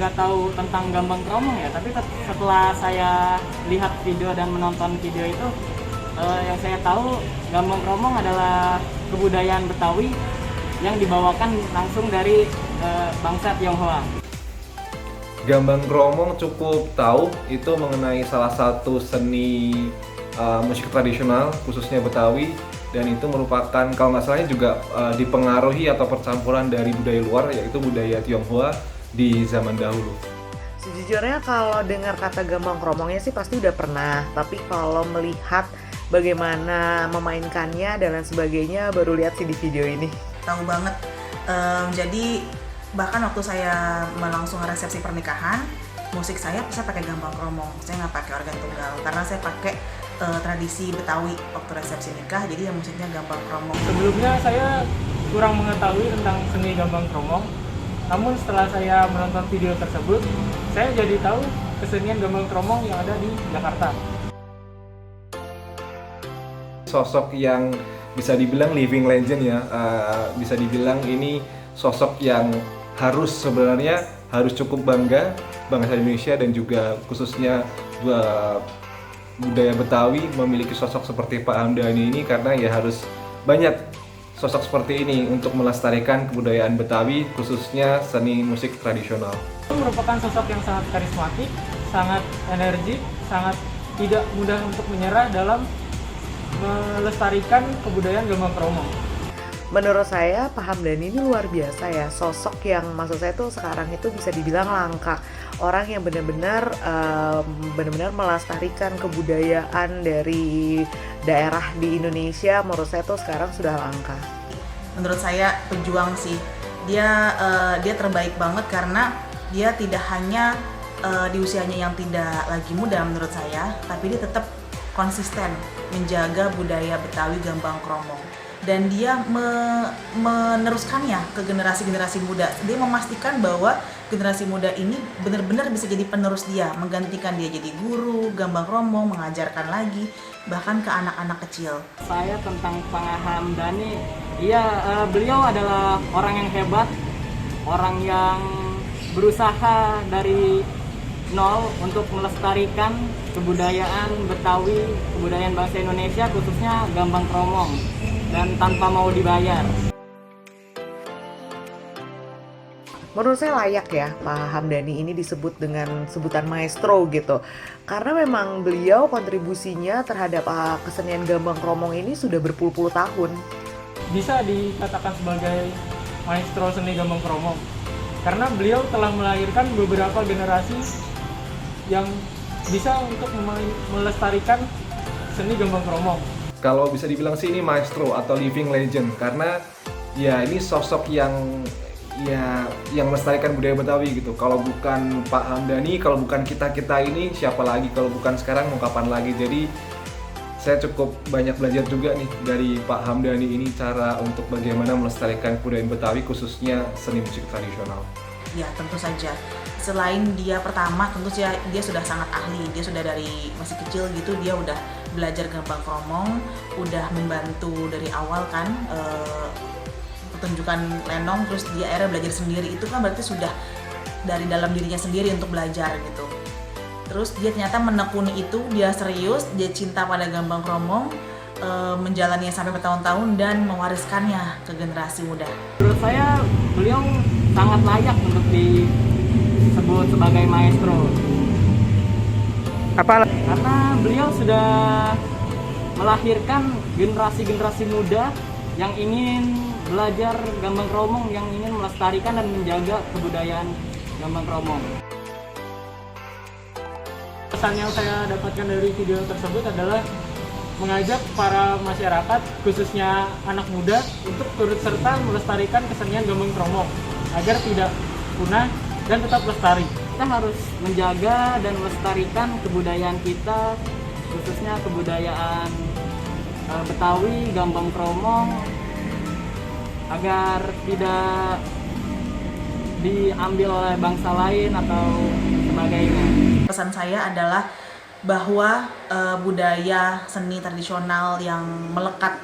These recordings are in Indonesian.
nggak tahu tentang Gambang Kromong ya, tapi setelah saya lihat video dan menonton video itu, yang saya tahu Gambang Kromong adalah kebudayaan Betawi yang dibawakan langsung dari bangsa Tionghoa. Gambang Kromong cukup tahu itu mengenai salah satu seni musik tradisional khususnya Betawi, dan itu merupakan kalau nggak salahnya juga dipengaruhi atau percampuran dari budaya luar, yaitu budaya Tionghoa di zaman dahulu. Sejujurnya kalau dengar kata Gambang Kromongnya sih pasti udah pernah, tapi kalau melihat bagaimana memainkannya dan lain sebagainya baru lihat sih di video ini. Tahu banget. Jadi bahkan waktu saya melangsung resepsi pernikahan, musik saya pakai Gambang Kromong. Saya nggak pakai organ tunggal karena saya pakai tradisi Betawi waktu resepsi nikah, jadi ya musiknya Gambang Kromong. Sebelumnya saya kurang mengetahui tentang seni Gambang Kromong, namun setelah saya menonton video tersebut, saya jadi tahu kesenian Gambang Kromong yang ada di Jakarta. Sosok yang bisa dibilang living legend ya, bisa dibilang ini sosok yang sebenarnya harus cukup bangga bangsa Indonesia dan juga khususnya budaya Betawi memiliki sosok seperti Pak Hamdani ini, karena ya harus banyak sosok seperti ini untuk melestarikan kebudayaan Betawi khususnya seni musik tradisional. Itu merupakan sosok yang sangat karismatik, sangat energik, sangat tidak mudah untuk menyerah dalam melestarikan kebudayaan Gambang Kromong. Menurut saya Pak Hamdani ini luar biasa ya, sosok yang maksud saya tuh sekarang itu bisa dibilang langka. Orang yang benar-benar melestarikan kebudayaan dari daerah di Indonesia, menurut saya tuh sekarang sudah langka. Menurut saya pejuang sih. Dia terbaik banget karena dia tidak hanya di usianya yang tidak lagi muda menurut saya, tapi dia tetap konsisten menjaga budaya Betawi Gambang Kromong. Dan dia meneruskannya ke generasi-generasi muda. Dia memastikan bahwa generasi muda ini benar-benar bisa jadi penerus dia, menggantikan dia jadi guru Gambang Kromong, mengajarkan lagi bahkan ke anak-anak kecil. Saya tentang Pak Hamdani, beliau adalah orang yang hebat, orang yang berusaha dari nol untuk melestarikan kebudayaan Betawi, kebudayaan bangsa Indonesia khususnya Gambang Kromong, dan tanpa mau dibayar. Menurut saya layak ya Pak Hamdani ini disebut dengan sebutan maestro gitu, karena memang beliau kontribusinya terhadap kesenian Gambang Kromong ini sudah berpuluh-puluh tahun. Bisa dikatakan sebagai maestro seni Gambang Kromong karena beliau telah melahirkan beberapa generasi yang bisa untuk melestarikan seni Gambang Kromong. Kalau bisa dibilang sih ini maestro atau living legend, karena ya ini sosok yang melestarikan budaya Betawi gitu. Kalau bukan Pak Hamdani, kalau bukan kita-kita ini, siapa lagi? Kalau bukan sekarang, mau kapan lagi? Jadi saya cukup banyak belajar juga nih dari Pak Hamdani ini, cara untuk bagaimana melestarikan kebudayaan Betawi khususnya seni musik tradisional. Ya tentu saja. Selain dia pertama, tentu saja dia sudah sangat ahli. Dia sudah dari masih kecil gitu, dia udah belajar Gambang Kromong, udah membantu dari awal kan pertunjukan lenong, terus dia akhirnya belajar sendiri. Itu kan berarti sudah dari dalam dirinya sendiri untuk belajar gitu. Terus dia ternyata menekuni itu, dia serius, dia cinta pada Gambang Kromong, menjalaninya sampai bertahun-tahun dan mewariskannya ke generasi muda. Menurut saya beliau sangat layak untuk disebut sebagai maestro. Karena beliau sudah melahirkan generasi-generasi muda yang ingin belajar Gambang Kromong, yang ingin melestarikan dan menjaga kebudayaan Gambang Kromong. Pesan yang saya dapatkan dari video tersebut adalah mengajak para masyarakat, khususnya anak muda, untuk turut serta melestarikan kesenian Gambang Kromong agar tidak punah dan tetap lestari. Kita harus menjaga dan melestarikan kebudayaan kita, khususnya kebudayaan Betawi, Gambang Kromong, agar tidak diambil oleh bangsa lain atau sebagainya. Pesan saya adalah bahwa budaya seni tradisional yang melekat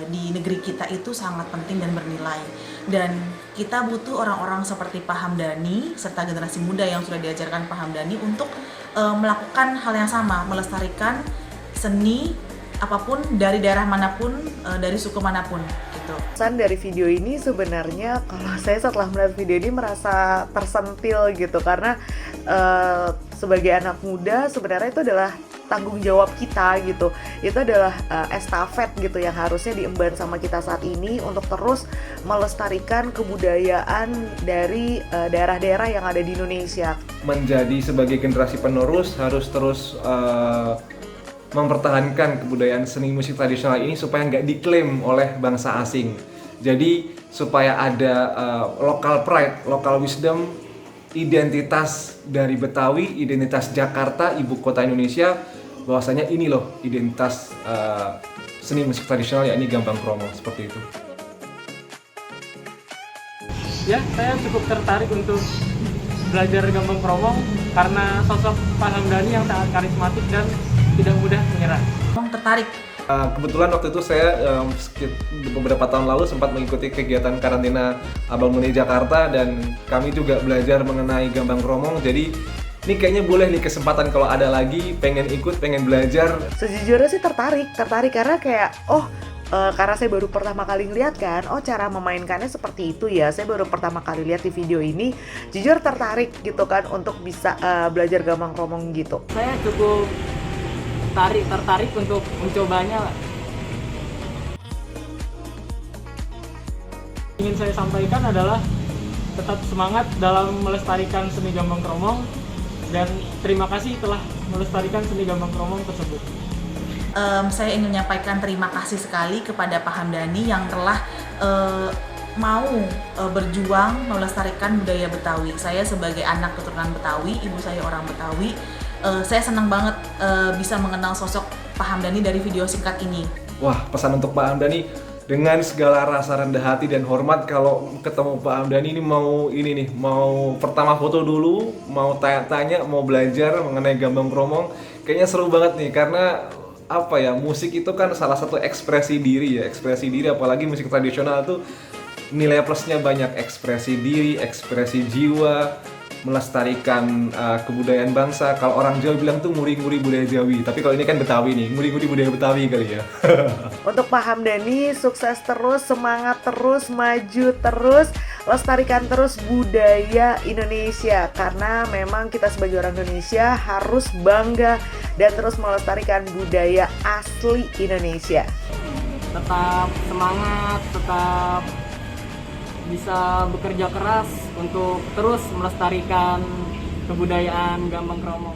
di negeri kita itu sangat penting dan bernilai. Dan kita butuh orang-orang seperti Pak Hamdani serta generasi muda yang sudah diajarkan Pak Hamdani untuk melakukan hal yang sama, melestarikan seni apapun dari daerah manapun, dari suku manapun gitu. Pesan dari video ini sebenarnya kalau saya setelah melihat video ini merasa tersentil gitu, karena sebagai anak muda sebenarnya itu adalah tanggung jawab kita gitu. Itu adalah estafet gitu yang harusnya diemban sama kita saat ini untuk terus melestarikan kebudayaan dari daerah-daerah yang ada di Indonesia. Menjadi sebagai generasi penerus harus terus mempertahankan kebudayaan seni musik tradisional ini supaya nggak diklaim oleh bangsa asing. Jadi supaya ada local pride, local wisdom, identitas dari Betawi, identitas Jakarta, ibu kota Indonesia, bahwasanya ini loh identitas seni musik tradisional, yakni Gambang Kromong, seperti itu. Ya, saya cukup tertarik untuk belajar Gambang Kromong karena sosok Pak Hamdani yang sangat karismatik dan tidak mudah menyerah. Tertarik. Kebetulan waktu itu saya beberapa tahun lalu sempat mengikuti kegiatan karantina Abang None Jakarta, dan kami juga belajar mengenai Gambang Kromong. Jadi ini kayaknya boleh nih kesempatan kalau ada lagi, pengen ikut, pengen belajar. Sejujurnya sih tertarik karena kayak karena saya baru pertama kali ngeliat kan, cara memainkannya seperti itu ya. Saya baru pertama kali lihat di video ini, jujur tertarik gitu kan untuk bisa belajar Gambang Kromong gitu. Saya cukup tertarik untuk mencobanya lah. Ingin saya sampaikan adalah tetap semangat dalam melestarikan seni Gambang Kromong, dan terima kasih telah melestarikan seni Gambang Kromong tersebut. Saya ingin menyampaikan terima kasih sekali kepada Pak Hamdani yang telah mau berjuang melestarikan budaya Betawi. Saya sebagai anak keturunan Betawi, ibu saya orang Betawi, saya senang banget bisa mengenal sosok Pak Hamdani dari video singkat ini. Wah, pesan untuk Pak Hamdani, dengan segala rasa rendah hati dan hormat, kalau ketemu Pak Hamdani ini mau pertama foto dulu, mau tanya-tanya, mau belajar mengenai Gambang Kromong, kayaknya seru banget nih, karena apa ya, musik itu kan salah satu ekspresi diri, apalagi musik tradisional tuh nilai plusnya banyak, ekspresi diri, ekspresi jiwa, melestarikan kebudayaan bangsa. Kalau orang Jawa bilang tuh nguri-nguri budaya Jawi, tapi kalau ini kan Betawi nih, nguri-nguri budaya Betawi kali ya. Untuk Pak Hamdani, sukses terus, semangat terus, maju terus, lestarikan terus budaya Indonesia, karena memang kita sebagai orang Indonesia harus bangga dan terus melestarikan budaya asli Indonesia. Tetap semangat, tetap bisa bekerja keras untuk terus melestarikan kebudayaan Gambang Kromong.